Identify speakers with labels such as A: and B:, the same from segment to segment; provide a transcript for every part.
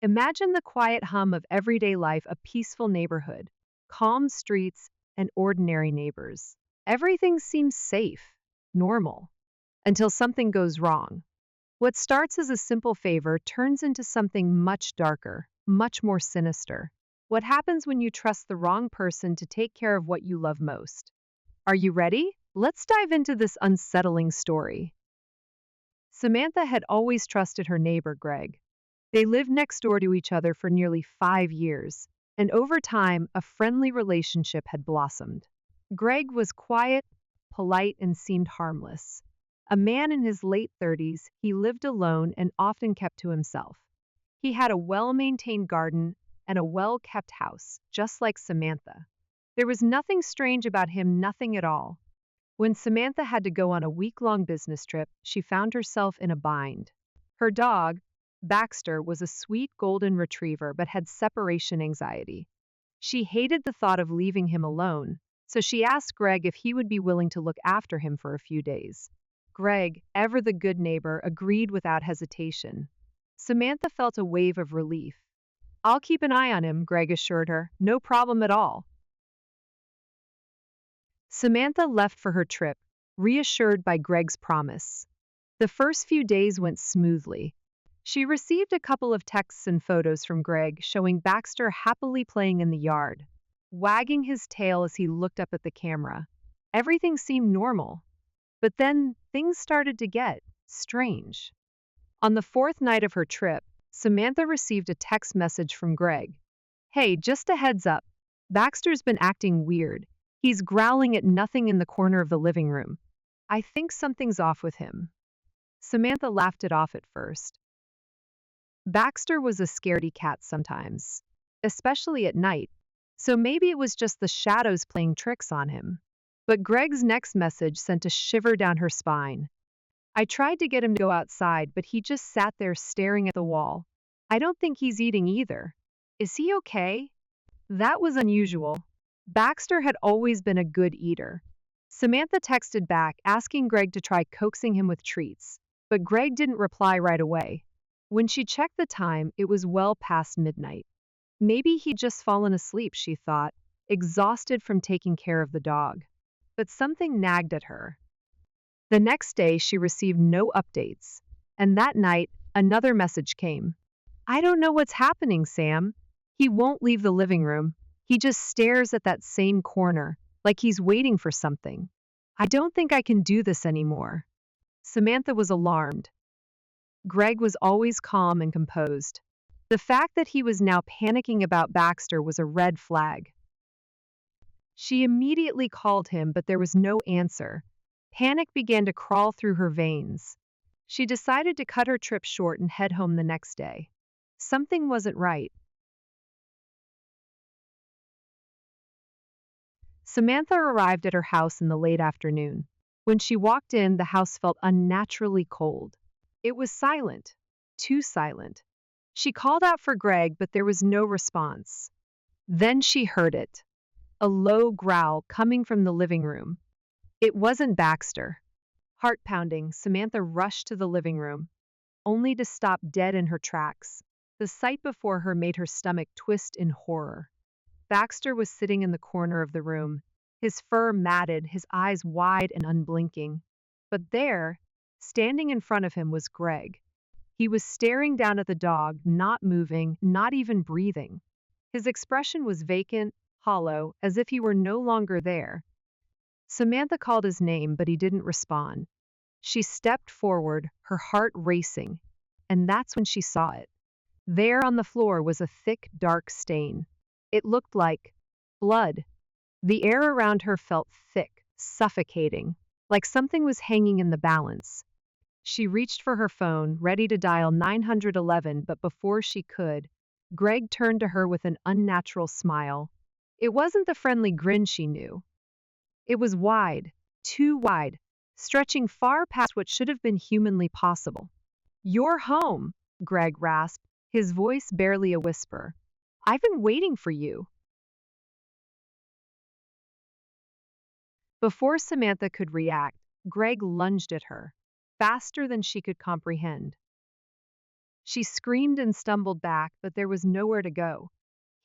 A: Imagine the quiet hum of everyday life, a peaceful neighborhood, calm streets, and ordinary neighbors. Everything seems safe, normal, until something goes wrong. What starts as a simple favor turns into something much darker, much more sinister. What happens when you trust the wrong person to take care of what you love most? Are you ready? Let's dive into this unsettling story. Samantha had always trusted her neighbor, Greg. They lived next door to each other for nearly 5 years, and over time, a friendly relationship had blossomed. Greg was quiet, polite, and seemed harmless. A man in his late 30s, he lived alone and often kept to himself. He had a well-maintained garden and a well-kept house, just like Samantha. There was nothing strange about him, nothing at all. When Samantha had to go on a week-long business trip, she found herself in a bind. Her dog, Baxter, was a sweet golden retriever but had separation anxiety. She hated the thought of leaving him alone, so she asked Greg if he would be willing to look after him for a few days. Greg, ever the good neighbor, agreed without hesitation. Samantha felt a wave of relief. "I'll keep an eye on him," Greg assured her. "No problem at all." Samantha left for her trip, reassured by Greg's promise. The first few days went smoothly. She received a couple of texts and photos from Greg showing Baxter happily playing in the yard, wagging his tail as he looked up at the camera. Everything seemed normal. But then things started to get strange. On the fourth night of her trip, Samantha received a text message from Greg. "Hey, just a heads up. Baxter's been acting weird. He's growling at nothing in the corner of the living room. I think something's off with him." Samantha laughed it off at first. Baxter was a scaredy cat sometimes, especially at night, so maybe it was just the shadows playing tricks on him. But Greg's next message sent a shiver down her spine. "I tried to get him to go outside, but he just sat there staring at the wall. I don't think he's eating either. Is he okay?" That was unusual. Baxter had always been a good eater. Samantha texted back, asking Greg to try coaxing him with treats, but Greg didn't reply right away. When she checked the time, it was well past midnight. Maybe he'd just fallen asleep, she thought, exhausted from taking care of the dog. But something nagged at her. The next day, she received no updates, and that night, another message came. "I don't know what's happening, Sam. He won't leave the living room. He just stares at that same corner, like he's waiting for something. I don't think I can do this anymore." Samantha was alarmed. Greg was always calm and composed. The fact that he was now panicking about Baxter was a red flag. She immediately called him, but there was no answer. Panic began to crawl through her veins. She decided to cut her trip short and head home the next day. Something wasn't right. Samantha arrived at her house in the late afternoon. When she walked in, the house felt unnaturally cold. It was silent, too silent. She called out for Greg, but there was no response. Then she heard it, a low growl coming from the living room. It wasn't Baxter. Heart pounding, Samantha rushed to the living room, only to stop dead in her tracks. The sight before her made her stomach twist in horror. Baxter was sitting in the corner of the room, his fur matted, his eyes wide and unblinking. But there, standing in front of him, was Greg. He was staring down at the dog, not moving, not even breathing. His expression was vacant, hollow, as if he were no longer there. Samantha called his name, but he didn't respond. She stepped forward, her heart racing, and that's when she saw it. There on the floor was a thick, dark stain. It looked like blood. The air around her felt thick, suffocating, like something was hanging in the balance. She reached for her phone, ready to dial 911, but before she could, Greg turned to her with an unnatural smile. It wasn't the friendly grin she knew. It was wide, too wide, stretching far past what should have been humanly possible. "You're home," Greg rasped, his voice barely a whisper. "I've been waiting for you." Before Samantha could react, Greg lunged at her, faster than she could comprehend. She screamed and stumbled back, but there was nowhere to go.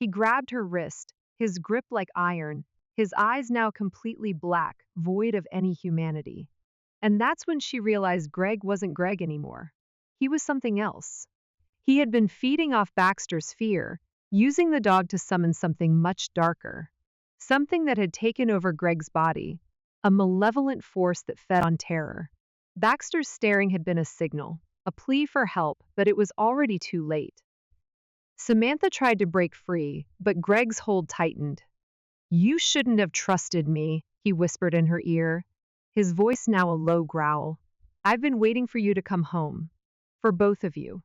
A: He grabbed her wrist, his grip like iron, his eyes now completely black, void of any humanity. And that's when she realized Greg wasn't Greg anymore. He was something else. He had been feeding off Baxter's fear, using the dog to summon something much darker. Something that had taken over Greg's body, a malevolent force that fed on terror. Baxter's staring had been a signal, a plea for help, but it was already too late. Samantha tried to break free, but Greg's hold tightened. "You shouldn't have trusted me," he whispered in her ear, his voice now a low growl. "I've been waiting for you to come home. For both of you."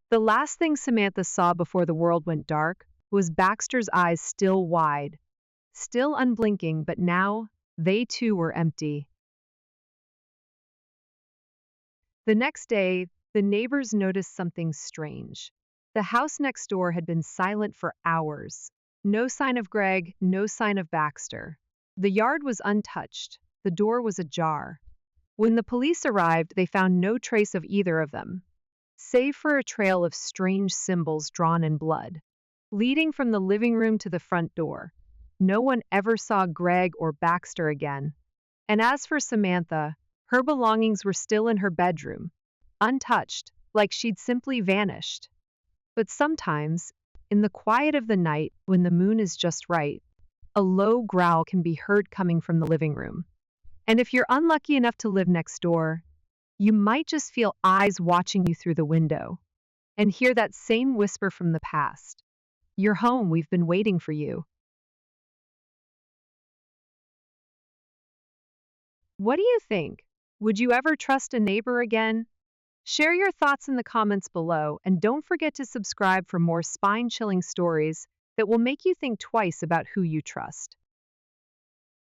A: The last thing Samantha saw before the world went dark was Baxter's eyes still wide, still unblinking, but now they too were empty. The next day, the neighbors noticed something strange. The house next door had been silent for hours. No sign of Greg, no sign of Baxter. The yard was untouched. The door was ajar. When the police arrived, they found no trace of either of them, save for a trail of strange symbols drawn in blood, leading from the living room to the front door. No one ever saw Greg or Baxter again. And as for Samantha, her belongings were still in her bedroom, untouched, like she'd simply vanished. But sometimes, in the quiet of the night, when the moon is just right, a low growl can be heard coming from the living room. And if you're unlucky enough to live next door, you might just feel eyes watching you through the window and hear that same whisper from the past. "You're home, we've been waiting for you." What do you think? Would you ever trust a neighbor again? Share your thoughts in the comments below, and don't forget to subscribe for more spine-chilling stories that will make you think twice about who you trust.